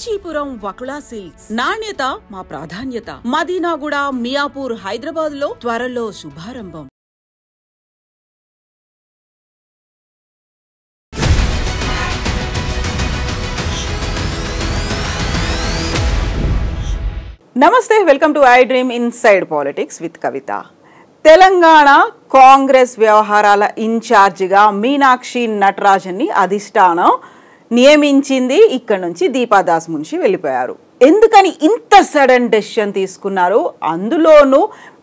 Kanchipuram Vakula silks నాణ్యత మా ప్రాధాన్యత. మదీనాగూడ, మియాపూర్, హైదరాబాద్ లో త్వరలో శుభారంభం. నమస్తే, welcome to I dream inside politics with Kavitha. Telangana Congress వ్యవహారాల ఇన్ఛార్జిగా మీనాక్షి నటరాజన్ని అధిష్టానం నియమించింది. ఇక్కడ నుంచి దీపాదాస్ మున్షి వెళ్ళిపోయారు. ఎందుకని ఇంత సడన్ డెసిషన్ తీసుకున్నారు? అందులోనూ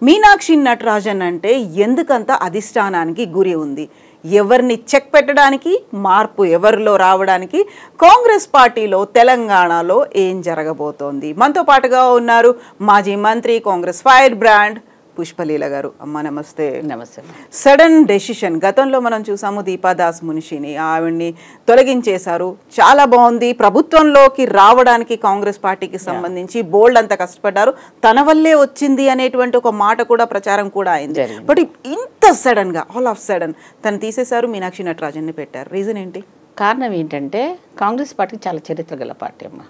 మీనాక్షి నటరాజన్ అంటే ఎందుకంత అధిష్టానానికి గురి ఉంది? ఎవరిని చెక్ పెట్టడానికి, మార్పు ఎవరిలో రావడానికి, కాంగ్రెస్ పార్టీలో తెలంగాణలో ఏం జరగబోతోంది? మనతో పాటుగా ఉన్నారు మాజీ మంత్రి, కాంగ్రెస్ ఫైర్ బ్రాండ్ పుష్పలీల గారు. అమ్మ నమస్తే. నమస్తే. Sudden decision. గతంలో మనం చూసాము దీపాదాస్ మున్షిని, ఆవిడ్ని తొలగించేశారు. చాలా బాగుంది. ప్రభుత్వంలోకి రావడానికి కాంగ్రెస్ పార్టీకి సంబంధించి బోల్డ్ అంత కష్టపడ్డారు, తన వల్లే వచ్చింది అనేటువంటి ఒక మాట కూడా ప్రచారం కూడా అయింది. బట్ ఇంత సడన్ గా ఆల్ ఆఫ్ సడన్ తను తీసేశారు, మీనాక్షి నటరాజన్ని పెట్టారు. రీజన్ ఏంటి? కారణం ఏంటంటే కాంగ్రెస్ పార్టీ చాలా చరిత్ర గల పార్టీ అమ్మ.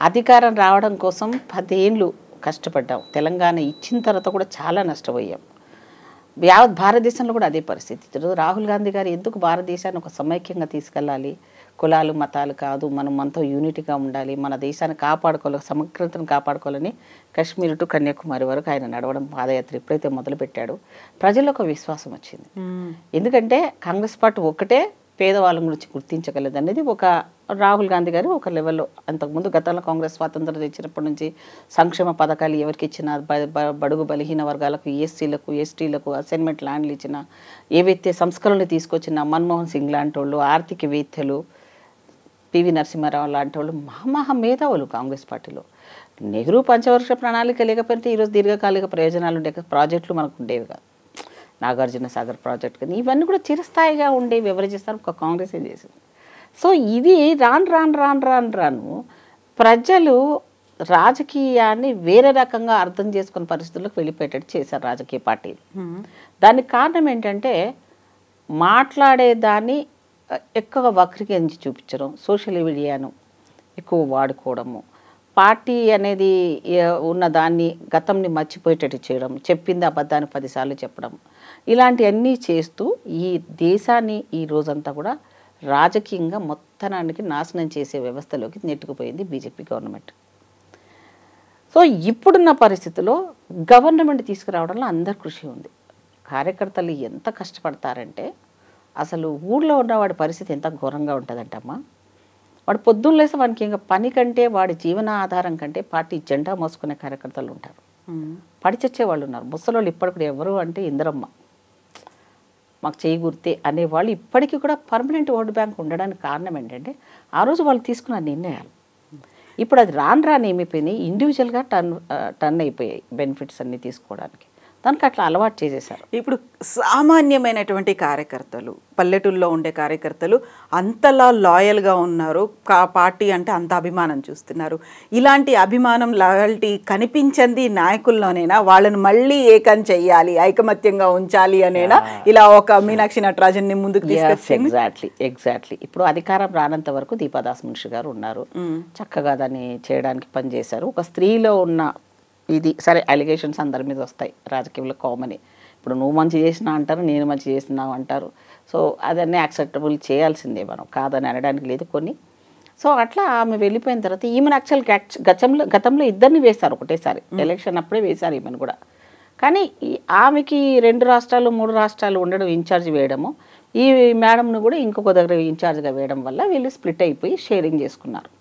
అధికారం రావడం కోసం 10 ఏళ్ళు కష్టపడ్డాం. తెలంగాణ ఇచ్చిన తర్వాత కూడా చాలా నష్టపోయాం. యావత్ భారతదేశంలో కూడా అదే పరిస్థితి. రాహుల్ గాంధీ గారు ఎందుకు భారతదేశాన్ని ఒక సమైక్యంగా తీసుకెళ్ళాలి, కులాలు మతాలు కాదు, మనం మనతో యూనిటీగా ఉండాలి, మన దేశాన్ని కాపాడుకోవాలి, సమగ్రతను కాపాడుకోవాలని కాశ్మీర్ టు కన్యాకుమారి వరకు ఆయన నడవడం, పాదయాత్ర ఎప్పుడైతే మొదలుపెట్టాడో ప్రజల్లో ఒక విశ్వాసం వచ్చింది. ఎందుకంటే కాంగ్రెస్ పార్టీ ఒక్కటే పేదవాళ్ళ గురించి గుర్తించగలదు అనేది ఒక రాహుల్ గాంధీ గారు ఒక లెవెల్లో. అంతకుముందు గతంలో కాంగ్రెస్ స్వాతంత్రం తెచ్చినప్పటి నుంచి సంక్షేమ పథకాలు ఎవరికి ఇచ్చినా, బడుగు బలహీన వర్గాలకు, ఎస్సీలకు, ఎస్టీలకు అసైన్మెంట్ ల్యాండ్లు ఇచ్చిన, ఏవైతే సంస్కరణలు తీసుకొచ్చిన మన్మోహన్ సింగ్ లాంటి వాళ్ళు, ఆర్థికవేత్తలు, పివి నరసింహారావు లాంటి వాళ్ళు మహా మేధావులు కాంగ్రెస్ పార్టీలో. నెహ్రూ పంచవర్ష ప్రణాళిక లేకపోతే ఈరోజు దీర్ఘకాలిక ప్రయోజనాలు ఉండే ప్రాజెక్టులు మనకు ఉండేవి కాదు. నాగార్జున సాగర్ ప్రాజెక్ట్ కానీ ఇవన్నీ కూడా చిరస్థాయిగా ఉండేవి. ఎవరు చేస్తారు? ఒక కాంగ్రెసే చేసింది. సో ఇది రాను ప్రజలు రాజకీయాన్ని వేరే రకంగా అర్థం చేసుకునే పరిస్థితుల్లోకి వెళ్ళిపోయేటట్టు చేశారు రాజకీయ పార్టీలు. దానికి కారణం ఏంటంటే మాట్లాడేదాన్ని ఎక్కువ వక్రీకరించి చూపించడం, సోషల్ మీడియాను ఎక్కువ వాడుకోవడము, పార్టీ అనేది ఉన్నదాన్ని గతంని మర్చిపోయేటట్టు చేయడం, చెప్పింది అబద్ధాన్ని 10 సార్లు చెప్పడం, ఇలాంటివన్నీ చేస్తూ ఈ దేశాన్ని ఈ రోజంతా కూడా రాజకీయంగా మొత్తానికి నాశనం చేసే వ్యవస్థలోకి నెట్టుకుపోయింది బీజేపీ గవర్నమెంట్. సో ఇప్పుడున్న పరిస్థితిలో గవర్నమెంట్ తీసుకురావడంలో అందరి కృషి ఉంది. కార్యకర్తలు ఎంత కష్టపడతారంటే అసలు ఊళ్ళో ఉన్నవాడి పరిస్థితి ఎంత ఘోరంగా ఉంటుందంటమ్మా. వాడు పొద్దున్న లేసి వానికి ఇంకా పని కంటే, వాడి జీవన ఆధారం కంటే పార్టీ జెండా మోసుకునే కార్యకర్తలు ఉంటారు, పడిచచ్చే వాళ్ళు ఉన్నారు. ముసలోళ్ళు ఇప్పటికి ఎవరు అంటే ఇందిరమ్మ మాకు చేయి గుర్తే అనేవాళ్ళు ఇప్పటికీ కూడా పర్మనెంట్ ఓటు బ్యాంక్ ఉండడానికి కారణం ఏంటంటే ఆ రోజు వాళ్ళు తీసుకున్న నిర్ణయాలు. ఇప్పుడు అది రాను ఏమైపోయినాయి, ఇండివిజువల్గా టర్న్ అయిపోయాయి బెనిఫిట్స్ అన్నీ తీసుకోవడానికి. దానికి అట్లా అలవాటు చేసేసారు. ఇప్పుడు సామాన్యమైనటువంటి కార్యకర్తలు, పల్లెటూల్లో ఉండే కార్యకర్తలు అంతలా లాయల్గా ఉన్నారు, పార్టీ అంటే అంత అభిమానం చూస్తున్నారు. ఇలాంటి అభిమానం, లాయల్టీ కనిపించింది నాయకుల్లోనేనా? వాళ్ళని మళ్ళీ ఏకం చెయ్యాలి, ఐకమత్యంగా ఉంచాలి అనేనా ఇలా ఒక మీనాక్షి నటరాజన్ని ముందుకు తీసుకొచ్చింది? ఎగ్జాక్ట్లీ. ఇప్పుడు అధికారం రానంత వరకు దీపాదాస్ మున్షి గారు ఉన్నారు, చక్కగా దాన్ని చేయడానికి పనిచేశారు. ఒక స్త్రీలో ఉన్న ఇది సరే, అలిగేషన్స్ అందరి మీద వస్తాయి రాజకీయంలో, కామనే. ఇప్పుడు నువ్వు మంచి చేసినా అంటారు, నేను మంచి చేసినావు అంటారు. సో అదన్నీ యాక్సెప్టబుల్ చేయాల్సిందే, మనం కాదని అనడానికి లేదు కొన్ని. సో అట్లా ఆమె వెళ్ళిపోయిన తర్వాత ఈమెను గతంలో ఇద్దరిని వేశారు ఒకటేసారి, ఎలక్షన్ అప్పుడే వేశారు ఈమెను కూడా. కానీ ఆమెకి 2 రాష్ట్రాలు 3 రాష్ట్రాలు ఉండడం, ఇన్ఛార్జ్ వేయడము, ఈ మేడంను కూడా ఇంకొక దగ్గర ఇన్ఛార్జ్గా వేయడం వల్ల వీళ్ళు స్ప్లిట్ అయిపోయి షేరింగ్ చేసుకున్నారు.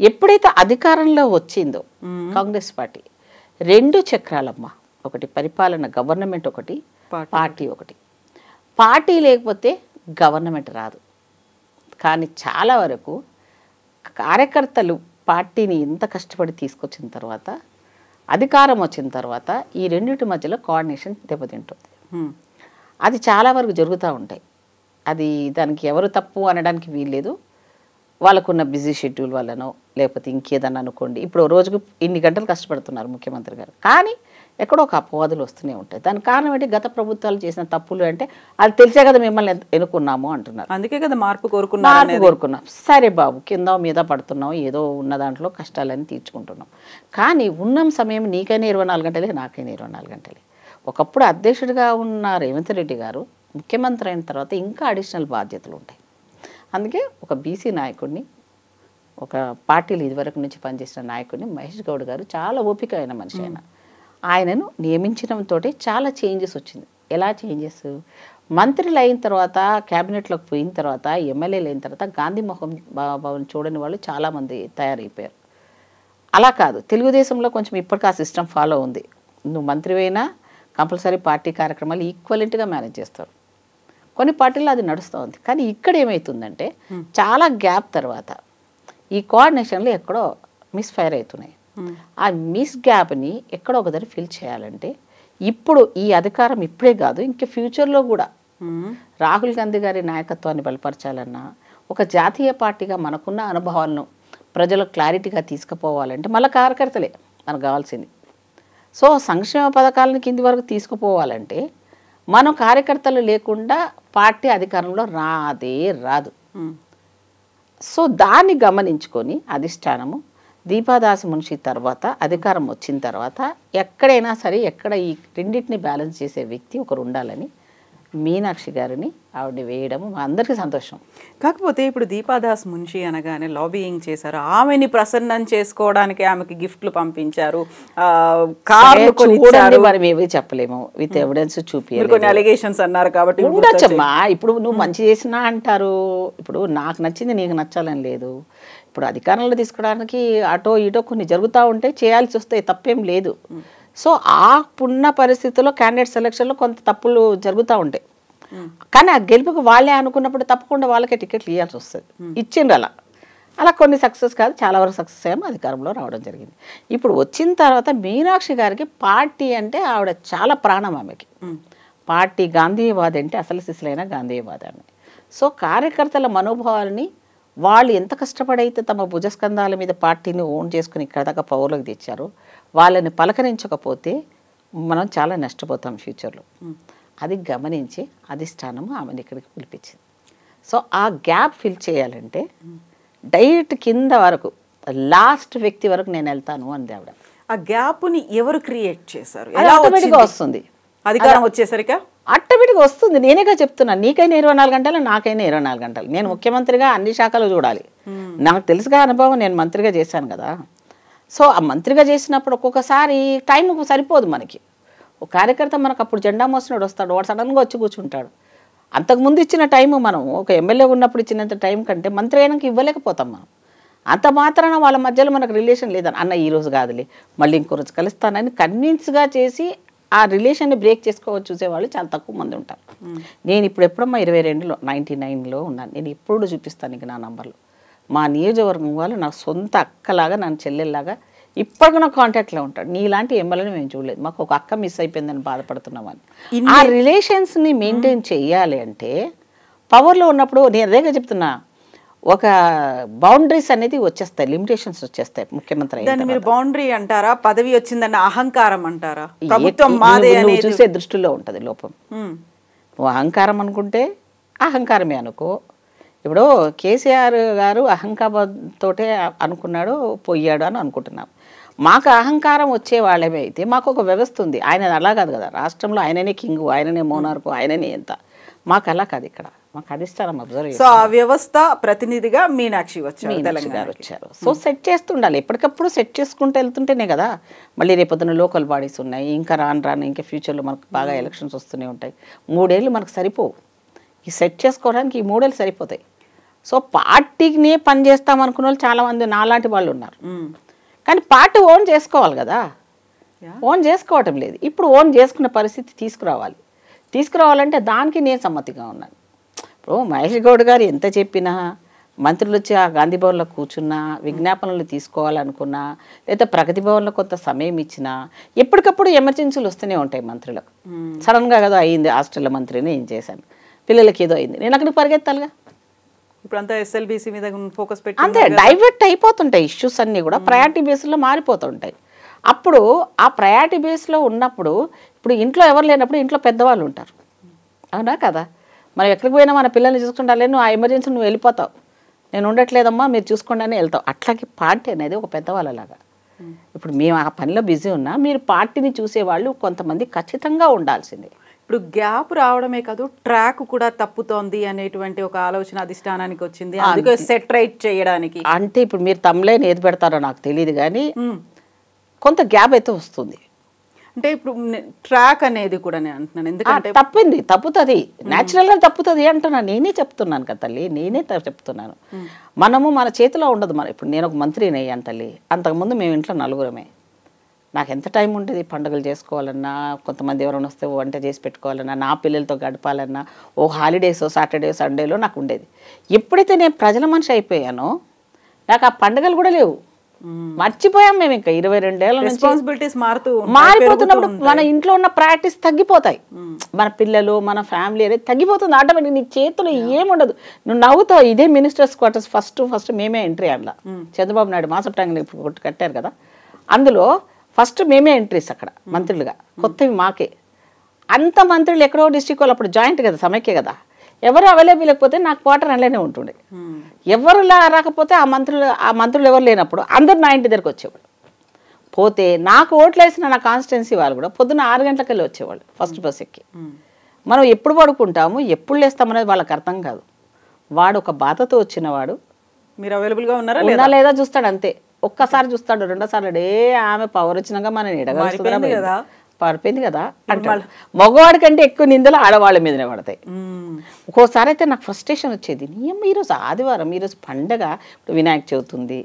ఎప్పుడైతే అధికారంలో వచ్చిందో కాంగ్రెస్ పార్టీ 2 చక్రాలమ్మ, ఒకటి పరిపాలన గవర్నమెంట్, ఒకటి పార్టీ. ఒకటి పార్టీ లేకపోతే గవర్నమెంట్ రాదు. కానీ చాలా వరకు కార్యకర్తలు పార్టీని ఎంత కష్టపడి తీసుకొచ్చిన తర్వాత, అధికారం వచ్చిన తర్వాత ఈ రెండింటి మధ్యలో కోఆర్డినేషన్ దెబ్బతింటుంది. అది చాలా వరకు జరుగుతూ ఉంటాయి. అది దానికి ఎవరు తప్పు అనడానికి వీల్లేదు. వాళ్ళకున్న బిజీ షెడ్యూల్ వల్లనో లేకపోతే ఇంకేదన్నా అనుకోండి. ఇప్పుడు రోజుకు ఇన్ని గంటలు కష్టపడుతున్నారు ముఖ్యమంత్రి గారు, కానీ ఎక్కడో ఒక అపవాదులు వస్తూనే ఉంటాయి. దానికి కారణం ఏంటి? గత ప్రభుత్వాలు చేసిన తప్పులు అంటే అది తెలిసే కదా మిమ్మల్ని ఎన్నుకున్నాము అంటున్నారు. అందుకే కదా మార్పు కోరుకున్నాం. సరే బాబు, కింద మీద పడుతున్నాం, ఏదో ఉన్న దాంట్లో కష్టాలని తీర్చుకుంటున్నాం. కానీ ఉన్న సమయం నీకైనా 24 గంటలే, నాకైనా 24 గంటలే. ఒకప్పుడు అధ్యక్షుడిగా ఉన్న రేవంత్ రెడ్డి గారు ముఖ్యమంత్రి అయిన తర్వాత ఇంకా అడిషనల్ బాధ్యతలు ఉంటాయి. అందుకే ఒక బీసీ నాయకుడిని, ఒక పార్టీలు ఇదివరకు నుంచి పనిచేసిన నాయకుడిని మహేష్ గౌడ్ గారు చాలా ఓపిక అయిన మనిషి. ఆయనను నియమించడంతో చాలా చేంజెస్ వచ్చింది. ఎలా చేంజెస్? మంత్రులు అయిన తర్వాత, క్యాబినెట్లోకి పోయిన తర్వాత, ఎమ్మెల్యేలు అయిన తర్వాత గాంధీ భవన్ చూడని వాళ్ళు చాలామంది తయారైపోయారు. అలా కాదు, తెలుగుదేశంలో కొంచెం ఇప్పటికీ ఆ సిస్టమ్ ఫాలో ఉంది. నువ్వు మంత్రివైనా కంపల్సరీ పార్టీ కార్యక్రమాలు ఈక్వలెంట్గా మేనేజ్ చేస్తారు. కొన్ని పార్టీల్లో అది నడుస్తూ ఉంది. కానీ ఇక్కడ ఏమవుతుందంటే చాలా గ్యాప్ తర్వాత ఈ కోఆర్డినేషన్లు ఎక్కడో మిస్ఫైర్ అవుతున్నాయి. ఆ మిస్ గ్యాప్ని ఎక్కడో ఒక దగ్గర ఫిల్ చేయాలంటే ఇప్పుడు ఈ అధికారం ఇప్పుడే కాదు, ఇంకా ఫ్యూచర్లో కూడా రాహుల్ గాంధీ గారి నాయకత్వాన్ని బలపరచాలన్నా, ఒక జాతీయ పార్టీగా మనకున్న అనుభవాలను ప్రజలకు క్లారిటీగా తీసుకుపోవాలంటే మళ్ళీ కార్యకర్తలే మనకు కావాల్సింది. సో సంక్షేమ పథకాలను కింది వరకు తీసుకుపోవాలంటే మనం కార్యకర్తలు లేకుండా పార్టీ అధికారంలో రాదు. సో దాన్ని గమనించుకొని అధిష్టానము దీపాదాస్ మున్షి తర్వాత అధికారం వచ్చిన తర్వాత ఎక్కడైనా సరే ఎక్కడ ఈ రెండింటిని బ్యాలెన్స్ చేసే వ్యక్తి ఒకరు ఉండాలని మీనాక్షి గారిని ఆవిడని వేయడం మా అందరికీ సంతోషం. కాకపోతే ఇప్పుడు దీపాదాస్ మున్షి అనగానే లాబీయింగ్ చేశారు, ఆమెని ప్రసన్నం చేసుకోవడానికి ఆమెకి గిఫ్ట్లు పంపించారు, కార్లు కొనిచ్చారు. మరి మేమే చెప్పలేము, విత్ ఎవిడెన్స్ చూపించారు. కొన్ని అలిగేషన్స్ అన్నారు కాబట్టి ఉండొచ్చమ్మా. ఇప్పుడు నువ్వు మంచి చేసినా అంటారు. ఇప్పుడు నాకు నచ్చింది నీకు నచ్చాలని లేదు. ఇప్పుడు అధికారంలో తీసుకోవడానికి అటో ఇటో కొన్ని జరుగుతూ ఉంటే చేయాల్సి వస్తాయి, తప్పేం లేదు. సో ఆ పున్న పరిస్థితుల్లో క్యాండిడేట్ సెలక్షన్లో కొంత తప్పులు జరుగుతూ ఉంటాయి. కానీ ఆ గెలుపుకు వాళ్ళే అనుకున్నప్పుడు తప్పకుండా వాళ్ళకే టికెట్లు ఇవ్వాల్సి వస్తుంది. ఇచ్చిండ్రు అలా కొన్ని సక్సెస్ కాదు, చాలా వరకు సక్సెస్ అయ్యాము, అధికారంలో రావడం జరిగింది. ఇప్పుడు వచ్చిన తర్వాత మీనాక్షి గారికి పార్టీ అంటే ఆవిడ చాలా ప్రాణం. ఆమెకి పార్టీ గాంధీవాది అంటే అసలు సిసలైన గాంధీవాది ఆమె. సో కార్యకర్తల మనోభావాలని వాళ్ళు ఎంత కష్టపడైతే తమ భుజస్కంధాల మీద పార్టీని ఓన్ చేసుకుని ఇక్కడ దాకా పవర్లోకి తెచ్చారో వాళ్ళని పలకరించకపోతే మనం చాలా నష్టపోతాం ఫ్యూచర్లో. అది గమనించి అధిష్టానము ఆమెను ఇక్కడికి పిలిపించింది. సో ఆ గ్యాప్ ఫిల్ చేయాలంటే డైరెక్ట్ కింద వరకు లాస్ట్ వ్యక్తి వరకు నేను వెళ్తాను అంది ఆవిడ. ఆ గ్యాప్ని ఎవరు క్రియేట్ చేశారు? ఆటోమేటిక్గా వస్తుంది, అధికారం వచ్చేసరికి ఆటోమేటిక్గా వస్తుంది. నేనేగా చెప్తున్నాను, నీకైనా 24 గంటలు, నాకైనా 24 గంటలు. నేను ముఖ్యమంత్రిగా అన్ని శాఖలు చూడాలి. నాకు తెలుసుగా అనుభవం, నేను మంత్రిగా చేశాను కదా. సో ఆ మంత్రిగా చేసినప్పుడు ఒక్కొక్కసారి టైం సరిపోదు మనకి. ఒక కార్యకర్త మనకు అప్పుడు జెండా మోసినాడు వస్తాడు, వాడు సడన్గా వచ్చి కూర్చుంటాడు. అంతకుముందు ఇచ్చిన టైము మనం ఒక ఎమ్మెల్యే ఉన్నప్పుడు ఇచ్చినంత టైం కంటే మంత్రి అయినాక ఇవ్వలేకపోతాం మనం. అంత మాత్రాన వాళ్ళ మధ్యలో మనకు రిలేషన్ లేదని, అన్న ఈరోజు కాదులే మళ్ళీ ఇంకో రోజు కలుస్తానని కన్విన్స్గా చేసి ఆ రిలేషన్ని బ్రేక్ చేసుకోవచ్చు చూసేవాళ్ళు చాలా తక్కువ మంది ఉంటారు. నేను ఇప్పుడు ఎప్పుడమ్మా 22లో 99లో ఉన్నాను. నేను ఎప్పుడు చూపిస్తాను ఇంక నా నంబర్లు. మా నియోజకవర్గం వాళ్ళు నా సొంత అక్కలాగా, నన్ను చెల్లెల్లాగా ఇప్పటికీ నా కాంటాక్ట్లో ఉంటాడు. నీలాంటి ఎమ్మెల్యేని మేము చూడలేదు, మాకు ఒక అక్క మిస్ అయిపోయిందని బాధపడుతున్నామని. ఆ రిలేషన్స్ని మెయింటైన్ చేయాలి అంటే పవర్లో ఉన్నప్పుడు నేను అదేగా చెప్తున్నా, ఒక బౌండరీస్ అనేది వచ్చేస్తాయి, లిమిటేషన్స్ వచ్చేస్తాయి. ముఖ్యమంత్రి దాన్ని మీరు బౌండరీ అంటారా, పదవి వచ్చిందన్న అహంకారం అంటారా? ప్రభుత్వం మాదే నువ్వు చూసే దృష్టిలో ఉంటుంది లోపం. నువ్వు అహంకారం అనుకుంటే అహంకారమే అనుకో. ఇప్పుడు కేసీఆర్ గారు అహంకారంతోటే అనుకున్నాడు, పోయాడు అని అనుకుంటున్నాం. మాకు అహంకారం వచ్చే వాళ్ళమే అయితే మాకు ఒక వ్యవస్థ ఉంది. ఆయన అలా కాదు కదా, రాష్ట్రంలో ఆయననే కింగు, ఆయననే మోనార్కు, ఆయననే ఎంత. మాకు అలా కాదు, ఇక్కడ మాకు అధిష్టానం అబ్జర్వ్. సో ఆ వ్యవస్థ ప్రతినిధిగా మీనాక్షి గారు వచ్చారు. సో సెట్ చేస్తుండాలి, ఎప్పటికప్పుడు సెట్ చేసుకుంటూ వెళ్తుంటేనే కదా. మళ్ళీ రేపొద్దున లోకల్ బాడీస్ ఉన్నాయి, ఇంకా రాను ఇంకా ఫ్యూచర్లో మనకు బాగా ఎలక్షన్స్ వస్తూనే ఉంటాయి. 3 ఏళ్ళు మనకు సరిపోవు, ఈ సెట్ చేసుకోవడానికి ఈ 3 ఏళ్ళు సరిపోతాయి. సో పార్టీనే పని చేస్తాం అనుకున్న వాళ్ళు చాలామంది నాలాంటి వాళ్ళు ఉన్నారు. కానీ పార్టీ ఓన్ చేసుకోవాలి కదా, ఓన్ చేసుకోవటం లేదు. ఇప్పుడు ఓన్ చేసుకున్న పరిస్థితి తీసుకురావాలంటే దానికి నేను సమ్మతిగా ఉన్నాను. ఇప్పుడు మహేష్ గౌడ్ గారు ఎంత చెప్పినా, మంత్రులు వచ్చి ఆ గాంధీ భవన్లో కూర్చున్నా, విజ్ఞాపనలు తీసుకోవాలనుకున్నా, లేదా ప్రగతి భవన్లో కొంత సమయం ఇచ్చినా, ఎప్పటికప్పుడు ఎమర్జెన్సీలు వస్తూనే ఉంటాయి మంత్రులకు. సడన్గా కదా అయింది, హాస్టల్ మంత్రిని ఏం చేశాను, పిల్లలకి ఏదో అయింది, నేను అక్కడికి పరిగెత్తాలిగా. ఇప్పుడు అంతా ఎస్ఎల్బీసీ మీద ఫోకస్ పెట్టి అంతే డైవర్ట్ అయిపోతుంటాయి ఇష్యూస్ అన్నీ కూడా, ప్రయారిటీ బేస్లో మారిపోతుంటాయి. అప్పుడు ఆ ప్రయారిటీ బేస్లో ఉన్నప్పుడు ఇప్పుడు ఇంట్లో ఎవరు లేనప్పుడు ఇంట్లో పెద్దవాళ్ళు ఉంటారు, అవునా కదా? మనం ఎక్కడికి పోయినా మన పిల్లల్ని చూసుకుంటాలే, నువ్వు ఆ ఎమర్జెన్సీ నువ్వు వెళ్ళిపోతావు, నేను ఉండట్లేదమ్మా మీరు చూసుకోండి అని వెళ్తావు. అట్లాగే పార్టీ అనేది ఒక పెద్దవాళ్ళలాగా. ఇప్పుడు మేము ఆ పనిలో బిజీ ఉన్నా మీరు పార్టీని చూసేవాళ్ళు కొంతమంది ఖచ్చితంగా ఉండాల్సిందే. ఇప్పుడు గ్యాప్ రావడమే కాదు, ట్రాక్ కూడా తప్పుతోంది అనేటువంటి ఒక ఆలోచన అధిష్టానానికి వచ్చింది, అందుకే సెట్ రైట్ చేయడానికి. అంటే ఇప్పుడు మీరు తమ్ములేని ఏది పెడతారో నాకు తెలియదు, కానీ కొంత గ్యాప్ అయితే వస్తుంది. అంటే ఇప్పుడు ట్రాక్ అనేది కూడా నేను అంటున్నాను, ఎందుకంటే తప్పుతుంది, న్యాచురల్గా తప్పుతుంది అంటున్నా. నేనే చెప్తున్నాను కదా తల్లి, నేనే చెప్తున్నాను. మనము మన చేతిలో ఉండదు. ఇప్పుడు నేను ఒక మంత్రిని అయ్యాను తల్లి, అంతకుముందు మేము ఇంట్లో నలుగురమే. నాకు ఎంత టైం ఉండేది పండుగలు చేసుకోవాలన్నా, కొంతమంది ఎవరైనా వస్తే వంట చేసి పెట్టుకోవాలన్నా, నా పిల్లలతో గడపాలన్నా, ఓ హాలిడేస్ సాటర్డే సండేలో నాకు ఉండేది. ఎప్పుడైతే నేను ప్రజల మనిషి అయిపోయానో నాకు ఆ పండుగలు కూడా లేవు, మర్చిపోయాం మేము. ఇంకా 22 ఏళ్ళ రెస్పాన్సిబిలిటీస్ మారిపోతున్నప్పుడు మన ఇంట్లో ఉన్న ప్రాక్టీస్ తగ్గిపోతాయి, మన పిల్లలు మన ఫ్యామిలీ అనేది తగ్గిపోతుంది ఆటోమేటిక్. నీ చేతులు ఏముండదు, నువ్వు నవ్వుతావు. ఇదే మినిస్టర్స్ క్వార్టర్స్ ఫస్ట్ మేమే ఎంట్రీ అందులో, చంద్రబాబు నాయుడు మాసప్ ట్యాంక్ ఇప్పుడు కట్టారు కదా, అందులో ఫస్ట్ మేమే ఎంట్రీస్ అక్కడ మంత్రులుగా, కొత్తవి మాకే. అంత మంత్రులు ఎక్కడో డిస్ట్రిక్ట్ వాళ్ళు అప్పుడు జాయింట్ కదా, సమైక్య కదా, ఎవరు అవైలబుల్ లేకపోతే నాకు క్వార్టర్ అందులోనే ఉంటుండే. ఎవరు రాకపోతే ఆ మంత్రులు ఎవరు లేనప్పుడు అందరు నా ఇంటి దగ్గరకు వచ్చేవాళ్ళు. పోతే నాకు ఓట్లు వేసిన నా కాన్స్టిట్యున్సీ వాళ్ళు కూడా పొద్దున్న 6 గంటలకు వెళ్ళి వచ్చేవాళ్ళు ఫస్ట్ బస్ ఎక్కి. మనం ఎప్పుడు పడుకుంటాము ఎప్పుడు లేస్తామనేది వాళ్ళకి అర్థం కాదు. వాడు ఒక బాధతో వచ్చినవాడు మీరు అవైలబుల్గా ఉన్నారా లేదా చూస్తాడు అంతే. ఒక్కసారి చూస్తాడు, రెండోసారి ఆమె పవర్ వచ్చినాక మనం ఎడగలుగుతుంది కదా, పడిపోయింది కదా అంటాడు. మగవాడి కంటే ఎక్కువ నిందలు ఆడవాళ్ళ మీదనే పడతాయి. ఒక్కోసారి అయితే నాకు ఫ్రస్ట్రేషన్ వచ్చేది, ఈరోజు ఆదివారం, ఈరోజు పండగ, ఇప్పుడు వినాయక చవితి ఉంది,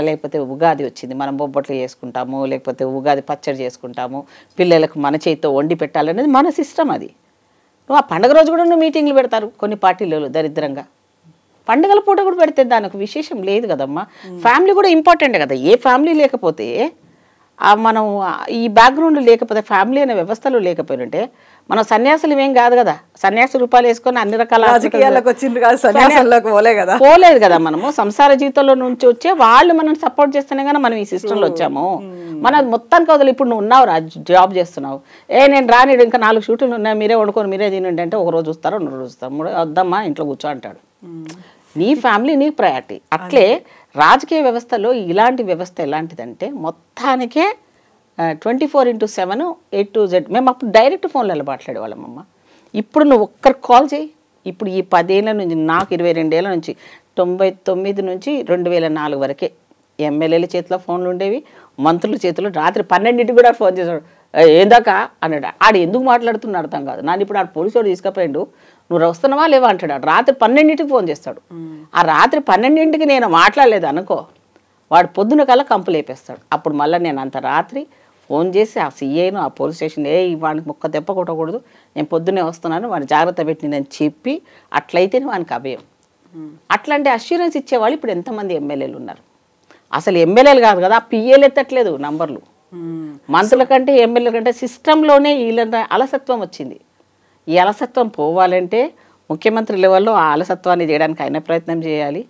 లేకపోతే ఉగాది వచ్చింది, మనం బొబ్బట్లు చేసుకుంటాము, లేకపోతే ఉగాది పచ్చడి చేసుకుంటాము, పిల్లలకు మన చేతితో వండి పెట్టాలనేది మన సిస్టమ్. అది నువ్వు ఆ పండుగ రోజు కూడా నువ్వు మీటింగ్లు పెడతారు కొన్ని పార్టీలలో దరిద్రంగా. పండుగల పూట కూడా పెడితే దానికి విశేషం లేదు కదమ్మా. ఫ్యామిలీ కూడా ఇంపార్టెంట్ కదా. ఏ ఫ్యామిలీ లేకపోతే మనం ఈ బ్యాక్గ్రౌండ్ లేకపోతే, ఫ్యామిలీ అనే వ్యవస్థలు లేకపోయినంటే మనం సన్యాసులు ఏం కాదు కదా. సన్యాసి రూపాయలు వేసుకొని అన్ని రకాల పోలేదు కదా. మనము సంసార జీవితంలో నుంచి వచ్చే వాళ్ళు మనం సపోర్ట్ చేస్తేనే కానీ మనం ఈ సిస్టంలో వచ్చాము. మన మొత్తానికి వదిలి ఇప్పుడు నువ్వు ఉన్నావు జాబ్ చేస్తున్నావు, నేను రానిడు ఇంకా 4 షూట్లు ఉన్నాయి, మీరే వండుకొని మీరే తినండి అంటే ఒక రోజు చూస్తారో 2 రోజు చూస్తాం, వద్దమ్మా ఇంట్లో కూర్చో అంటాడు. నీ ఫ్యామిలీ నీ ప్రయారిటీ. అట్లే రాజకీయ వ్యవస్థలో ఇలాంటి వ్యవస్థ ఎలాంటిదంటే మొత్తానికే 24/7 A to Z. మేము అప్పుడు డైరెక్ట్ ఫోన్లలో మాట్లాడేవాళ్ళమమ్మ. ఇప్పుడు నువ్వు ఒక్కరికి కాల్ చేయి. ఇప్పుడు ఈ 10 ఏళ్ళ నుంచి, నాకు 22 ఏళ్ళ నుంచి, 99 నుంచి 2004 వరకే ఎమ్మెల్యేల చేతిలో ఫోన్లు ఉండేవి, మంత్రుల చేతిలో. రాత్రి 12ంటికి కూడా ఫోన్ చేశాడు, ఏందాకా అన్నాడు. ఆడు ఎందుకు మాట్లాడుతున్నా అర్థం కాదు. నన్ను ఇప్పుడు ఆడు పోలీసు వాడు తీసుకుపోయాడు, నువ్వు వస్తున్నావా లేవా అంటాడు. రాత్రి 12ంటికి ఫోన్ చేస్తాడు. ఆ రాత్రి 12ంటికి నేను మాట్లాడలేదు అనుకో, వాడు పొద్దున కల్లా కంపు లేపేస్తాడు. అప్పుడు మళ్ళీ నేను అంత రాత్రి ఫోన్ చేసి ఆ సీఐను, ఆ పోలీస్ స్టేషన్, వాడికి మొక్క దెబ్బ కొట్టకూడదు, నేను పొద్దున్నే వస్తున్నాను, వాడిని జాగ్రత్త పెట్టి నేను చెప్పి అట్లయితేనే వానికి అభయం. అట్లాంటి అష్యూరెన్స్ ఇచ్చేవాళ్ళు ఇప్పుడు ఎంతమంది ఎమ్మెల్యేలు ఉన్నారు. అసలు ఎమ్మెల్యేలు కాదు కదా, పిఏలు ఎత్తట్లేదు నంబర్లు. మంత్రుల కంటే ఎమ్మెల్యేల కంటే సిస్టంలోనే వీళ్ళ అలసత్వం వచ్చింది. ఈ అలసత్వం పోవాలంటే ముఖ్యమంత్రి లెవెల్లో ఆ అలసత్వాన్ని చేయడానికి ఆయన ప్రయత్నం చేయాలి.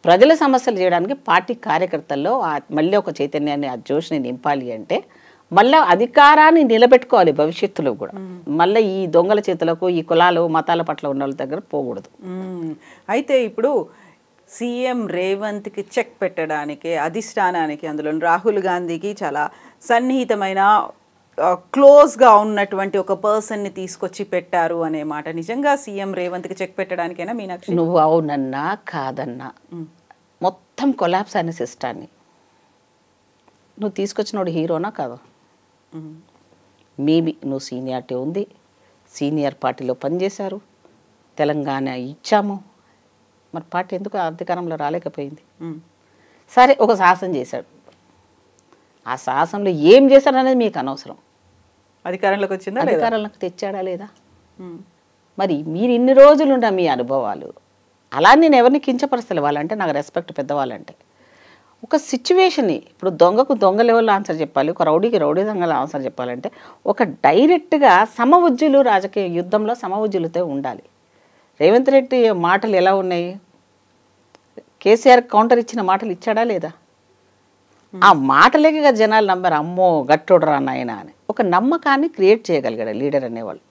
ప్రజల సమస్యలు చేయడానికి పార్టీ కార్యకర్తల్లో మళ్ళీ ఒక చైతన్యాన్ని, ఆ జోష్ని నింపాలి. అంటే మళ్ళీ అధికారాన్ని నిలబెట్టుకోవాలి భవిష్యత్తులో కూడా. మళ్ళీ ఈ దొంగల చేతులకు, ఈ కులాలు మతాల పట్ల ఉన్న వాళ్ళ దగ్గర పోకూడదు. అయితే ఇప్పుడు సీఎం రేవంత్కి చెక్ పెట్టడానికి అధిష్టానానికి, అందులో రాహుల్ గాంధీకి చాలా సన్నిహితమైన క్లోజ్గా ఉన్నటువంటి ఒక పర్సన్ని తీసుకొచ్చి పెట్టారు అనే మాట నిజంగా సీఎం రేవంత్కి చెక్ పెట్టడానికైనా మీనాక్షి? నువ్వు అవునన్నా కాదన్నా మొత్తం కొలాప్స్ అయిన సిస్టాన్ని నువ్వు తీసుకొచ్చినోడు హీరోనా కాదు? మేబీ నువ్వు సీనియారిటీ ఉంది, సీనియర్ పార్టీలో పనిచేశారు, తెలంగాణ ఇచ్చాము, మరి పార్టీ ఎందుకు అధికారంలో రాలేకపోయింది? సరే ఒక సాహసం చేశాడు, ఆ సాహసంలో ఏం చేశాడు అనేది మీకు అనవసరం. అధికారంలోకి వచ్చిందా, అధికారంలోకి తెచ్చాడా లేదా? మరి మీరు ఇన్ని రోజులున్న మీ అనుభవాలు, అలా నేను ఎవరిని కించపరుస్తలే. వాళ్ళంటే నాకు రెస్పెక్ట్, పెద్దవాళ్ళంటే. ఒక సిచ్యువేషన్ని, ఇప్పుడు దొంగకు దొంగ లెవెల్లో ఆన్సర్ చెప్పాలి, ఒక రౌడీకి రౌడీ దొంగలో ఆన్సర్ చెప్పాలంటే ఒక డైరెక్ట్గా సమవుజ్జులు, రాజకీయ యుద్ధంలో సమవుజ్జులతో ఉండాలి. రేవంత్ రెడ్డి మాటలు ఎలా ఉన్నాయి? కేసీఆర్ కౌంటర్ ఇచ్చిన మాటలు ఇచ్చాడా లేదా? ఆ మాటలేక కదా జనాలు నమ్మారు, అమ్మో గట్టోడరా నాయన అని. ఒక నమ్మకాన్ని క్రియేట్ చేయగలిగాడు లీడర్ అనేవాళ్ళు.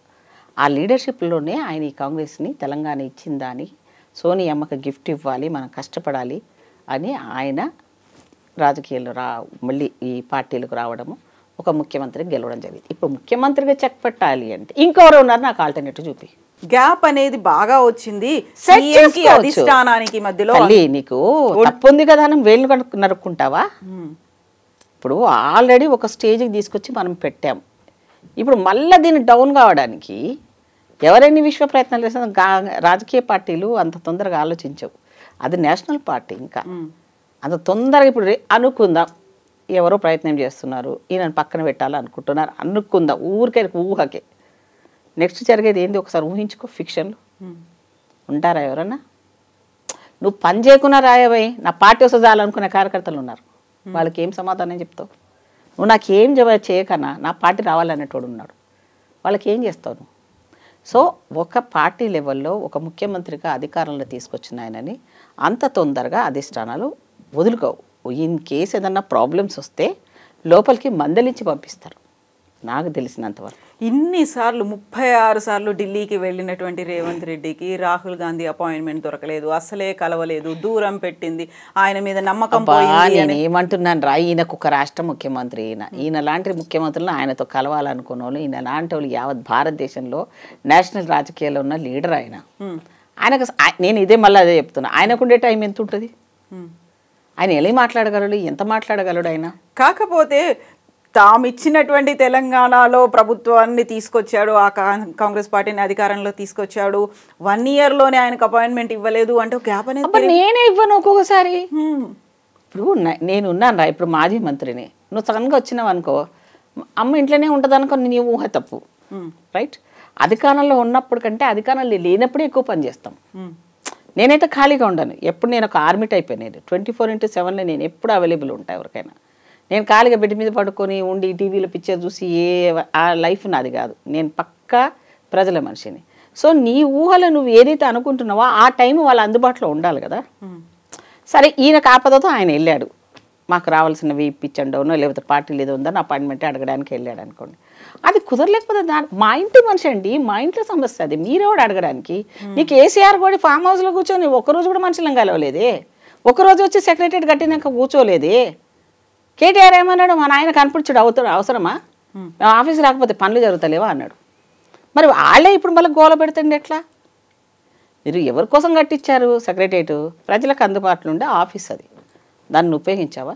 ఆ లీడర్షిప్లోనే ఆయన ఈ కాంగ్రెస్ని తెలంగాణ ఇచ్చిందా అని, సోనియమ్మకి గిఫ్ట్ ఇవ్వాలి, మనం కష్టపడాలి అని ఆయన రాజకీయాల్లో మళ్ళీ ఈ పార్టీలకు రావడము, ఒక ముఖ్యమంత్రికి గెలవడం జరిగింది. ఇప్పుడు ముఖ్యమంత్రిగా చెక్ పెట్టాలి అంటే ఇంకెవరు ఉన్నారు నాకు ఆల్టర్నేటివ్ చూపి. గ్యాప్ అనేది బాగా వచ్చింది అధిష్టానానికి మధ్యలో. నీకు తప్పు ఉంది కదా అని వేలు నరుక్కుంటావా? ఇప్పుడు ఆల్రెడీ ఒక స్టేజ్కి తీసుకొచ్చి మనం పెట్టాం. ఇప్పుడు మళ్ళీ దీన్ని డౌన్ కావడానికి ఎవరైనా విశ్వ ప్రయత్నాలు చేస్తున్నా రాజకీయ పార్టీలు అంత తొందరగా ఆలోచించవు. అది నేషనల్ పార్టీ ఇంకా అంత తొందరగా ఇప్పుడు అనుకుందాం ఎవరో ప్రయత్నం చేస్తున్నారు, ఈయన పక్కన పెట్టాలనుకుంటున్నారు అనుకుందాం, ఊహకే. నెక్స్ట్ జరిగేది ఏంది ఒకసారి ఊహించుకో. ఫిక్షన్లు ఉంటారా ఎవరన్నా? నువ్వు పని చేయకున్నా రాయబోయి నా పార్టీ వస్తే చాలనుకునే కార్యకర్తలు ఉన్నారు. వాళ్ళకి ఏం సమాధానం చెప్తావు? నువ్వు నాకేం చేయకన్నా నా పార్టీ రావాలనేటోడు ఉన్నాడు, వాళ్ళకి ఏం చేస్తావు నువ్వు? సో ఒక పార్టీ లెవెల్లో ఒక ముఖ్యమంత్రిగా అధికారంలో తీసుకొచ్చిన ఆయనని అంత తొందరగా అధిష్టానాలు వదులుకోవు. ఇన్ కేసు ఏదన్నా ప్రాబ్లమ్స్ వస్తే లోపలికి మందలించి పంపిస్తారు నాకు తెలిసినంతవరకు. ఇన్నిసార్లు 36 సార్లు ఢిల్లీకి వెళ్ళినటువంటి రేవంత్ రెడ్డికి రాహుల్ గాంధీ అపాయింట్మెంట్ దొరకలేదు, అసలే కలవలేదు, దూరం పెట్టింది, ఆయన మీద నమ్మకం పోయింది. నేను ఏమంటున్నాను రా, ఈయనకు ఒక రాష్ట్ర ముఖ్యమంత్రి, ఈయన లాంటి ముఖ్యమంత్రులను ఆయనతో కలవాలనుకున్న వాళ్ళు, ఈయన లాంటి వాళ్ళు యావత్ భారతదేశంలో నేషనల్ రాజకీయాల్లో ఉన్న లీడర్ ఆయన. ఆయనకు నేను ఇదే మళ్ళీ అదే చెప్తున్నా, ఆయనకుండే టైం ఎంత ఉంటుంది? ఆయన ఎలా మాట్లాడగలడు, ఎంత మాట్లాడగలడు ఆయన? కాకపోతే తాము ఇచ్చినటువంటి తెలంగాణలో ప్రభుత్వాన్ని తీసుకొచ్చాడు, ఆ కాంగ్రెస్ పార్టీని అధికారంలో తీసుకొచ్చాడు, 1 ఇయర్లోనే ఆయనకు అపాయింట్మెంట్ ఇవ్వలేదు అంటే గ్యాప్ అనేది నేనే ఇవ్వను ఒక్కొక్కసారి. ఇప్పుడు నేను ఉన్నాను రా, ఇప్పుడు మాజీ మంత్రిని, నువ్వు సడన్గా వచ్చినావు అనుకో, అమ్మ ఇంట్లోనే ఉంటుంది అనుకో, నీ ఊహ తప్పు. రైట్? అధికారంలో ఉన్నప్పుడు కంటే అధికారంలో లేనప్పుడే ఎక్కువ పని చేస్తాం. నేనైతే ఖాళీగా ఉండను. ఎప్పుడు నేను ఒక ఆర్మీ టైప్ అనేది 24/7లో నేను ఎప్పుడు అవైలబుల్ ఉంటాయి ఎవరికైనా. నేను ఖాళీగా బెడ్ మీద పడుకొని ఉండి టీవీలో పిక్చర్ చూసి ఆ లైఫ్ నాది కాదు. నేను పక్కా ప్రజల మనిషిని. సో నీ ఊహలో నువ్వు ఏదైతే అనుకుంటున్నావో ఆ టైం వాళ్ళ అందుబాటులో ఉండాలి కదా. సరే ఈయనకు ఆపదతో ఆయన వెళ్ళాడు, మాకు రావాల్సినవి ఇప్పించండవునో లేకపోతే పార్టీలు ఏదో ఉందని అపాయింట్మెంట్ అడగడానికి వెళ్ళాడు అనుకోండి. అది కుదరలేకపోతే మా ఇంటి మనిషి అండి, మా ఇంట్లో సమస్య అది, మీరెవడు అడగడానికి? నీకు కేసీఆర్ కూడా ఫామ్ హౌస్లో కూర్చొని ఒక్కరోజు కూడా మనుషులను కలవలేదే, ఒకరోజు వచ్చి సెక్రటరీ కట్టినాక కూర్చోలేదే. కేటీఆర్ ఏమన్నాడు, మా నాయన కనిపించడు అవసరమా, మేము ఆఫీస్ రాకపోతే పనులు జరుగుతలేవా అన్నాడు. మరి వాళ్ళే ఇప్పుడు మళ్ళీ గోల పెడుతుండే ఎట్లా? మీరు ఎవరి కోసం కట్టించారు సెక్రటరియట్? ప్రజలకు అందుబాటులో ఉండే ఆఫీస్ అది, దాన్ని ఉపయోగించావా?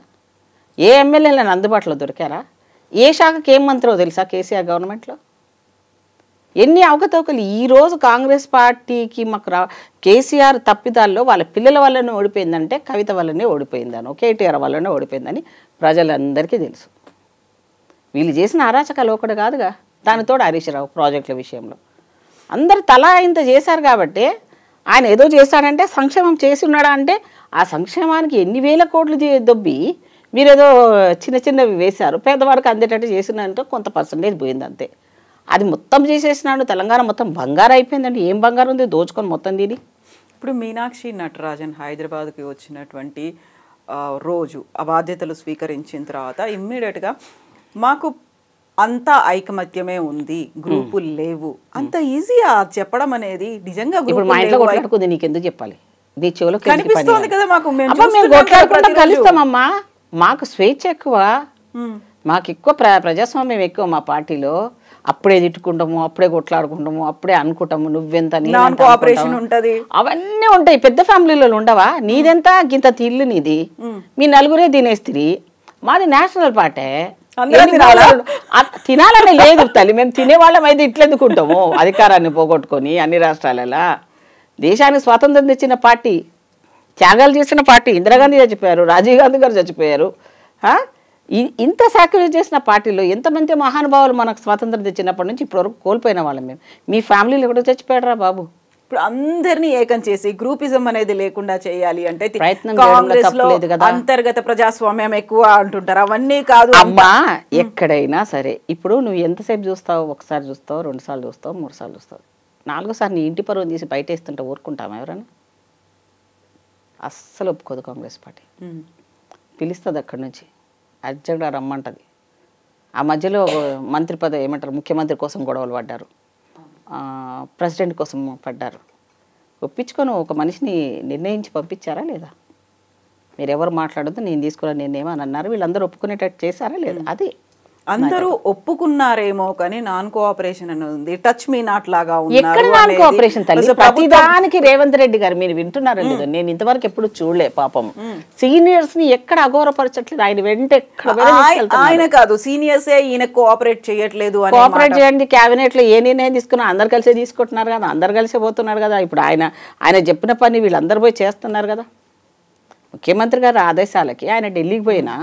ఏ ఎమ్మెల్యేలను అందుబాటులో దొరికారా? ఏ శాఖకి ఏం మంత్రో తెలుసా కేసీఆర్ గవర్నమెంట్లో? ఎన్ని అవకతవకలు ఈరోజు కాంగ్రెస్ పార్టీకి మాకు కేసీఆర్ తప్పిదాల్లో వాళ్ళ పిల్లల వల్లనే ఓడిపోయిందంటే కవిత వల్లనే ఓడిపోయిందనో కేటీఆర్ వల్లనే ఓడిపోయిందని ప్రజలందరికీ తెలుసు. వీళ్ళు చేసిన అరాచకాలు ఒకటి కాదుగా, దానితో హరీష్ రావు ప్రాజెక్టుల విషయంలో అందరు తలా ఇంత చేశారు కాబట్టి ఆయన ఏదో చేశాడంటే సంక్షేమం చేసి ఉన్నాడా అంటే ఆ సంక్షేమానికి ఎన్ని వేల కోట్లు దొబ్బి మీరేదో చిన్న చిన్నవి వేశారు, పేదవాడికి అందేటట్టు చేసినంటే కొంత పర్సంటేజ్ పోయింది అంతే. అది మొత్తం చేసేసినాడు, తెలంగాణ మొత్తం బంగారం అయిపోయిందండి. ఏం బంగారం ఉంది దోచుకొని మొత్తం దీని. ఇప్పుడు మీనాక్షి నటరాజన్ హైదరాబాద్కి వచ్చినటువంటి రోజు ఆ బాధ్యతలు స్వీకరించిన తర్వాత ఇమ్మీడియట్గా మాకు అంతా ఐకమత్యమే ఉంది, గ్రూపులు లేవు, అంత ఈజీగా చెప్పడం అనేది నిజంగా ఇప్పుడు మా ఇంట్లో కొట్లాడుకుంది నీకెందుకు చెప్పాలి? నీ చెవులో కనిపిస్తోంది కదా మాకు, మేము కొట్లాడుకుంటా కలుస్తామమ్మా. మాకు స్వేచ్ఛ ఎక్కువ, మాకు ఎక్కువ ప్రజాస్వామ్యం ఎక్కువ మా పార్టీలో. అప్పుడే తిట్టుకుంటాము, అప్పుడే కొట్లాడుకుంటాము, అప్పుడే అనుకుంటాము నువ్వెంత అవన్నీ ఉంటాయి. పెద్ద ఫ్యామిలీలో ఉండవా? నీదెంత గింత తిల్లు నీది, మీ నలుగురే తినేస్తిరి, మాది నేషనల్ పార్టీ. తినాలనే లేదు తల్లి, మేము తినేవాళ్ళం అయితే ఇట్లెందుకుంటాము అధికారాన్ని పోగొట్టుకొని అన్ని రాష్ట్రాలలో. దేశానికి స్వాతంత్రం తెచ్చిన పార్టీ, త్యాగాలు చేసిన పార్టీ. ఇందిరాగాంధీ చచ్చిపోయారు, రాజీవ్ గాంధీ గారు చచ్చిపోయారు. ఇంత సాక్రిఫైస్ చేసిన పార్టీలో ఎంతమంది మహానుభావులు మనకు స్వాతంత్రం తెచ్చినప్పటి నుంచి ఇప్పటివరకు కోల్పోయిన వాళ్ళం మేము. మీ ఫ్యామిలీలో కూడా చచ్చిపోయారా బాబు? ఇప్పుడు అందరినీ ఏకం చేసి గ్రూపిజం అనేది లేకుండా చేయాలి అంటే కాంగ్రెస్ లో అంతర్గత ప్రజాస్వామ్యం ఎక్కువ అంటుంటారు, అవన్నీ కాదు అమ్మా. ఎక్కడైనా సరే ఇప్పుడు నువ్వు ఎంతసేపు చూస్తావు? ఒకసారి చూస్తావు, 2 సార్లు చూస్తావు, 3 సార్లు చూస్తావు, 4సారి నీ ఇంటి పరువు తీసి బయట వేస్తుంటే ఊరుకుంటామా ఎవరైనా? అస్సలు ఒప్పుకోదు కాంగ్రెస్ పార్టీ. పిలుస్తుంది అక్కడి నుంచి, అర్జెంటుగా రమ్మంటది. ఆ మధ్యలో మంత్రి పదవి ఏమంటారు ముఖ్యమంత్రి కోసం గొడవలు పడ్డారు, ప్రెసిడెంట్ కోసం పడ్డారు. ఒప్పించుకొని ఒక మనిషిని నిర్ణయించి పంపించారా లేదా? మీరెవరు మాట్లాడొద్దు, నేను తీసుకున్న నిర్ణయం అని అన్నారు. వీళ్ళందరూ ఒప్పుకునేటట్టు చేశారా లేదా? అది అందరూ ఒప్పుకున్నారేమో కానీ నాన్ కోఆపరేషన్ అని ఉంది, టచ్ మీ నాట్ లాగా ఎక్కడ నాన్ కోఆపరేషన్ తల్లి? ప్రతిదానికి రేవంత్ రెడ్డి గారు మీరు వింటున్నారో లేదో, నేను ఇంతవరకు ఎప్పుడు చూడలే. పాపం సీనియర్స్ ని ఎక్కడ అఘోరపరచట్లేదు ఆయన. వెంట ఆయన కాదు సీనియర్సే ఈయన కోఆపరేట్ చేయట్లేదు. కోఆపరేట్ చేయండి, క్యాబినెట్ లో ఏ నిర్ణయం తీసుకున్నా అందరు కలిసే తీసుకుంటున్నారు కదా, అందరు కలిసే పోతున్నారు కదా. ఇప్పుడు ఆయన చెప్పిన పని వీళ్ళందరూ పోయి చేస్తున్నారు కదా. ముఖ్యమంత్రి గారు ఆదేశాలకి ఆయన ఢిల్లీకి పోయినా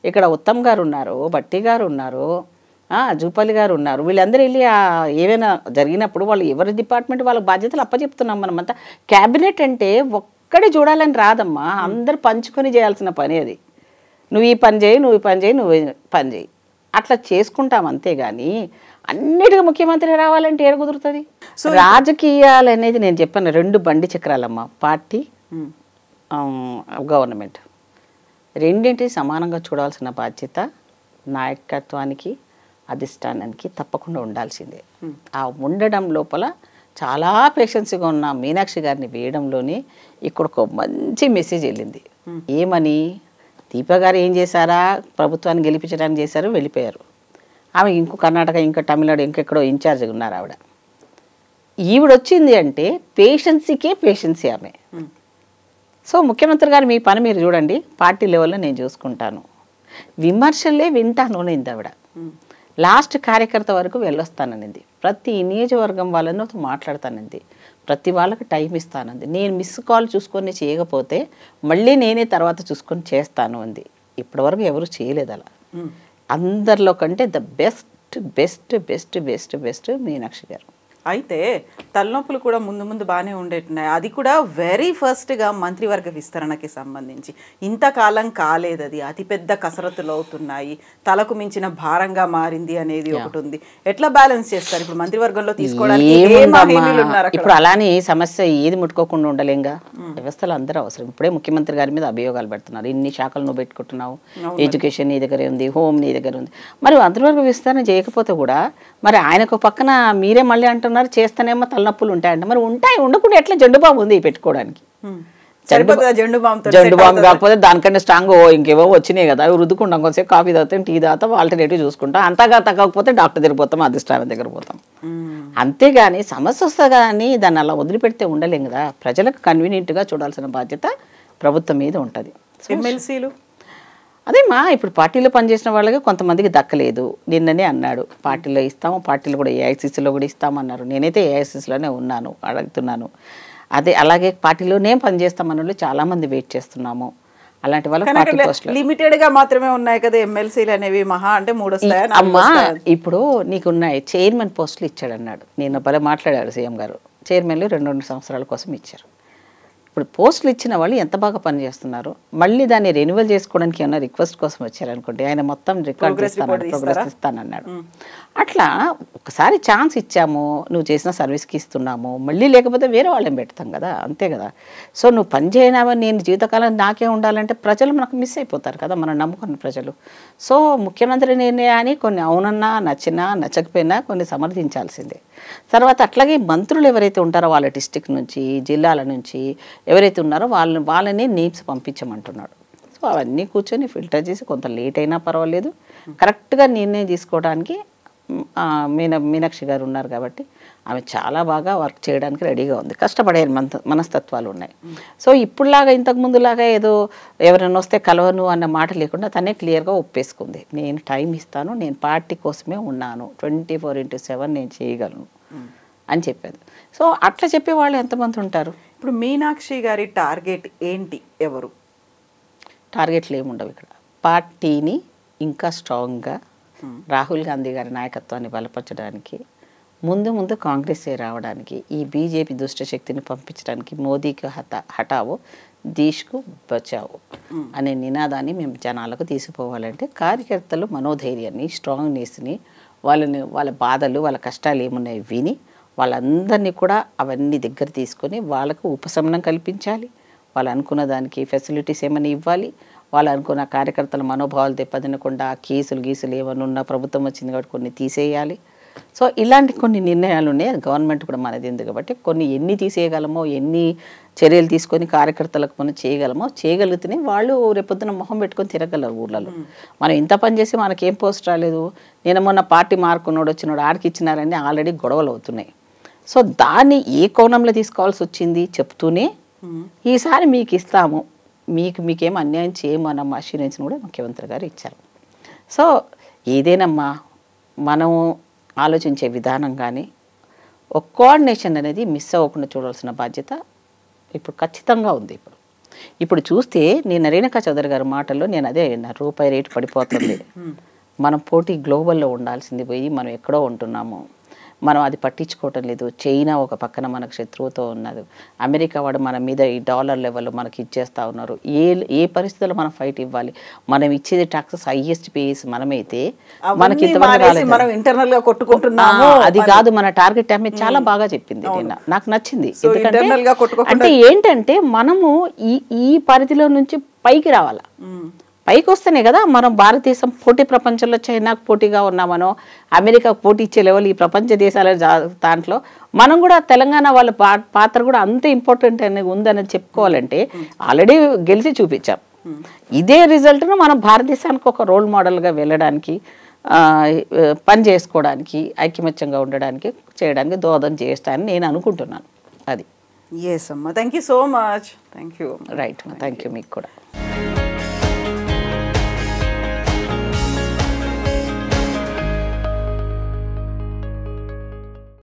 ఇక్కడ ఉత్తమ్ గారు ఉన్నారు, భట్టి గారు ఉన్నారు, జూపల్లి గారు ఉన్నారు. వీళ్ళందరూ వెళ్ళి ఏవైనా జరిగినప్పుడు వాళ్ళు ఎవరి డిపార్ట్మెంట్ వాళ్ళ బాధ్యతలు అప్పచెప్తున్నాం. మనమంతా క్యాబినెట్ అంటే ఒక్కడే చూడాలని రాదమ్మా, అందరు పంచుకొని చేయాల్సిన పని అది. నువ్వు ఈ పని చేయి, నువ్వు ఈ పని చేయి, నువ్వు పని చేయి, అట్లా చేసుకుంటాం అంతేగాని అన్నిటికీ ముఖ్యమంత్రి రావాలంటే ఏడ కుదురుతుంది? సో రాజకీయాలు అనేది నేను చెప్పాను 2 బండి చక్రాలమ్మా, పార్టీ గవర్నమెంట్. రెండింటిని సమానంగా చూడాల్సిన బాధ్యత నాయకత్వానికి అధిష్టానానికి తప్పకుండా ఉండాల్సిందే. ఆ ఉండడం లోపల చాలా పేషెన్స్గా ఉన్న మీనాక్షి గారిని వేయడంలోనే ఇక్కడ ఒక మంచి మెసేజ్ వెళ్ళింది. ఏమని? దీపా గారు ఏం చేశారా, ప్రభుత్వాన్ని గెలిపించడానికి చేశారు, వెళ్ళిపోయారు. ఆమె ఇంకో కర్ణాటక, ఇంకా తమిళనాడు, ఇంకెక్కడో ఇన్ఛార్జ్గా ఉన్నారు ఆవిడ. ఈవిడొచ్చింది అంటే పేషెన్సీ ఆమె. సో ముఖ్యమంత్రి గారు మీ పని మీరు చూడండి, పార్టీ లెవెల్లో నేను చూసుకుంటాను, విమర్శలే వింటాను అనేది ఆవిడ. లాస్ట్ కార్యకర్త వరకు వెళ్ళొస్తాననింది, ప్రతి నియోజకవర్గం వాళ్ళని మాట్లాడతానంది, ప్రతి వాళ్ళకి టైం ఇస్తానంది. నేను మిస్ కాల్ చూసుకొని చేయకపోతే మళ్ళీ నేనే తర్వాత చూసుకొని చేస్తాను అంది. ఇప్పటివరకు ఎవరు చేయలేదు అలా. అందరిలో కంటే the best best best best best Meenakshi గారు. అయితే తలనొప్పులు కూడా ముందు బాగానే ఉండేట్టున్నాయి. అది కూడా వెరీ ఫస్ట్గా మంత్రివర్గ విస్తరణకి సంబంధించి ఇంతకాలం కాలేదు, అది అతిపెద్ద కసరత్తులు అవుతున్నాయి, తలకు మించిన భారంగా మారింది అనేది ఒకటి ఉంది. ఎట్లా బ్యాలెన్స్ చేస్తారు ఇప్పుడు మంత్రివర్గంలో తీసుకోవడానికి? ఇప్పుడు అలానే సమస్య ఏది ముట్టుకోకుండా ఉండలేంగా, వ్యవస్థలు అందరూ అవసరం. ఇప్పుడే ముఖ్యమంత్రి గారి మీద అభియోగాలు పెడుతున్నారు, ఇన్ని శాఖలు నువ్వు పెట్టుకుంటున్నావు, ఎడ్యుకేషన్ నీ దగ్గరే ఉంది, హోమ్ నీ దగ్గర ఉంది. మరి మంత్రివర్గ విస్తరణ చేయకపోతే కూడా మరి ఆయనకు పక్కన మీరే మళ్ళీ అంటున్నారు చేస్తానేమో తలనొప్పులు ఉంటాయంట. మరి ఉండకుండా ఎట్లా జెండు బాంబు ఉంది పెట్టుకోవడానికి? జెండు బాంబు కాకపోతే దానికన్నా స్ట్రాంగ్ ఇంకేవో వచ్చినాయి కదా, అవి రుద్దుకుంటాం, కొంచెం కాఫీ తాగుతాం, టీ తాగుతాం, ఆల్టర్నేటివ్ చూసుకుంటాం. అంతగా తగ్గకపోతే డాక్టర్ దగ్గర పోతాం, అధిష్టానం దగ్గర పోతాం. అంతేగాని సమస్య వస్తుంది కానీ దాన్ని అలా వదిలిపెడితే ఉండలేం కదా. ప్రజలకు కన్వీనియంట్గా చూడాల్సిన బాధ్యత ప్రభుత్వం మీద ఉంటుంది. ఎమ్మెల్సీలు అదేమా ఇప్పుడు పార్టీలో పనిచేసిన వాళ్ళకి కొంతమందికి దక్కలేదు. నిన్ననే అన్నాడు పార్టీలో ఇస్తాము, పార్టీలో కూడా ఏఐసిసిలో కూడా ఇస్తామన్నారు. నేనైతే ఏఐసిసిలోనే ఉన్నాను, అడుగుతున్నాను. అదే అలాగే పార్టీలోనే పనిచేస్తామన్న వాళ్ళు చాలామంది వెయిట్ చేస్తున్నాము. అలాంటి వాళ్ళకి లిమిటెడ్ గా మాత్రమే ఉన్నాయి కదా ఎమ్మెల్సీలు అనేవి, మహా అంటే 3 వస్తాయి అమ్మా. ఇప్పుడు నీకున్నాయి చైర్మన్ పోస్టులు ఇచ్చాడు అన్నాడు, నేను భలే మాట్లాడాడు సీఎం గారు. చైర్మన్లు 2 సంవత్సరాల కోసం ఇచ్చారు. ఇప్పుడు పోస్టులు ఇచ్చిన వాళ్ళు ఎంత బాగా పనిచేస్తున్నారు, మళ్ళీ దాన్ని రెన్యువల్ చేసుకోవడానికి ఏమన్నా రిక్వెస్ట్ కోసం వచ్చారనుకోండి, ఆయన మొత్తం రికార్డ్ ప్రోగ్రెస్ ఇస్తానన్నాడు. అట్లా ఒకసారి ఛాన్స్ ఇచ్చాము, నువ్వు చేసిన సర్వీస్కి ఇస్తున్నాము, మళ్ళీ లేకపోతే వేరే వాళ్ళని పెడతాం కదా, అంతే కదా. సో నువ్వు పని చేయనామని నేను జీవితకాలం నాకే ఉండాలంటే ప్రజలు మనకు మిస్ అయిపోతారు కదా, మనం నమ్ముకున్న ప్రజలు. సో ముఖ్యమంత్రి నిర్ణయాన్ని కొన్ని అవునన్నా నచ్చినా నచ్చకపోయినా కొన్ని సమర్థించాల్సిందే. తర్వాత అట్లాగే మంత్రులు ఎవరైతే ఉంటారో వాళ్ళ డిస్టిక్ నుంచి, జిల్లాల నుంచి ఎవరైతే ఉన్నారో వాళ్ళని నేమ్స్ పంపించమంటున్నాడు. సో అవన్నీ కూర్చొని ఫిల్టర్ చేసి కొంత లేట్ అయినా పర్వాలేదు, కరెక్ట్గా నిర్ణయం తీసుకోవడానికి మీనాక్షి గారు ఉన్నారు కాబట్టి ఆమె చాలా బాగా వర్క్ చేయడానికి రెడీగా ఉంది. కష్టపడే మనస్తత్వాలు ఉన్నాయి. సో ఇప్పుడులాగా ఇంతకుముందులాగా ఏదో ఎవరైనా వస్తే కలవను అన్న మాట లేకుండా తనే క్లియర్గా ఒప్పేసుకుంది. నేను టైం ఇస్తాను, నేను పార్టీ కోసమే ఉన్నాను, 24/7 నేను చేయగలను అని చెప్పేది. సో అట్లా చెప్పే వాళ్ళు ఎంతమంది ఉంటారు? ఇప్పుడు మీనాక్షి గారి టార్గెట్ ఏంటి? ఎవరు టార్గెట్లు ఏముండవు ఇక్కడ. పార్టీని ఇంకా స్ట్రాంగ్గా రాహుల్ గాంధీ గారి నాయకత్వాన్ని బలపరచడానికి, ముందు కాంగ్రెసే రావడానికి, ఈ బీజేపీ దుష్టశక్తిని పంపించడానికి, మోదీకి హటావో దేశ్కు బచావో అనే నినాదాన్ని మేము జనాలకు తీసుకుపోవాలంటే కార్యకర్తలు మనోధైర్యాన్ని, స్ట్రాంగ్నెస్ని, వాళ్ళ బాధలు, వాళ్ళ కష్టాలు ఏమున్నాయి విని వాళ్ళందరినీ కూడా అవన్నీ దగ్గర తీసుకొని వాళ్ళకు ఉపశమనం కల్పించాలి, వాళ్ళు అనుకున్న దానికి ఫెసిలిటీస్ ఏమైనా ఇవ్వాలి, వాళ్ళు అనుకున్న కార్యకర్తల మనోభావాలు దెబ్బతినకుండా కేసులు గీసులు ఏమైనా ఉన్నా ప్రభుత్వం వచ్చింది కాబట్టి కొన్ని తీసేయాలి. సో ఇలాంటి కొన్ని నిర్ణయాలు ఉన్నాయి. గవర్నమెంట్ కూడా మనది ఉంది కాబట్టి కొన్ని ఎన్ని తీసేయగలమో, ఎన్ని చర్యలు తీసుకొని కార్యకర్తలకు మనం చేయగలిగితేనే వాళ్ళు రేపొద్దున మొహం పెట్టుకొని తిరగలరు ఊళ్ళలో. మనం ఇంత పని చేసి మనకేం పోస్ట్ రాలేదు, నేను మొన్న పార్టీ మార్కున్నోడు వచ్చినోడు ఆడికి ఇచ్చినారని ఆల్రెడీ గొడవలు అవుతున్నాయి. సో దాన్ని ఏ కోణంలో తీసుకోవాల్సి వచ్చింది చెప్తూనే ఈసారి మీకు ఇస్తాము, మీకేం అన్యాయం చేయము అన్న అష్యూరెన్స్ కూడా ముఖ్యమంత్రి గారు ఇచ్చారు. సో ఏదేనమ్మా మనం ఆలోచించే విధానం కానీ ఒక కోఆర్డినేషన్ అనేది మిస్ అవ్వకుండా చూడాల్సిన బాధ్యత ఇప్పుడు ఖచ్చితంగా ఉంది. ఇప్పుడు చూస్తే నేను రేణుకా చౌదరి గారి మాటల్లో నేను అదే రూపాయి రేటు పడిపోతుంది, మనం పోటీ గ్లోబల్లో ఉండాల్సింది పోయి మనం ఎక్కడో ఉంటున్నాము, మనం అది పట్టించుకోవటం లేదు. చైనా ఒక పక్కన మనకు శత్రువుతో ఉన్నది, అమెరికా వాడు మన మీద ఈ డాలర్ లెవెల్లో మనకి ఇచ్చేస్తూ ఉన్నారు. ఏ పరిస్థితుల్లో మనం ఫైట్ ఇవ్వాలి, మనం ఇచ్చేది టాక్సెస్ హైయెస్ట్ పేస్ మనమైతే మనకి అది కాదు మన టార్గెట్. ఆమె చాలా బాగా చెప్పింది, నాకు నచ్చింది. అంటే ఏంటంటే మనము ఈ పరిధిలో నుంచి పైకి రావాలా, పైకి వస్తేనే కదా మనం భారతదేశం పోటీ ప్రపంచంలో చైనాకు పోటీగా ఉన్నామనో అమెరికాకు పోటీ ఇచ్చే లెవెల్ ఈ ప్రపంచ దేశాల దాంట్లో మనం కూడా తెలంగాణ వాళ్ళ పాత్ర కూడా అంత ఇంపార్టెంట్ అనేది ఉందనేది చెప్పుకోవాలంటే ఆల్రెడీ గెలిచి చూపించాం. ఇదే రిజల్ట్ను మనం భారతదేశానికి ఒక రోల్ మోడల్గా వెళ్ళడానికి, పని చేసుకోవడానికి, ఐకమత్యంగా ఉండడానికి, చేయడానికి దోహదం చేస్తానని నేను అనుకుంటున్నాను. అది ఎస్ అమ్మా, thank you so much. Thank you. Right, thank you మీకు కూడా.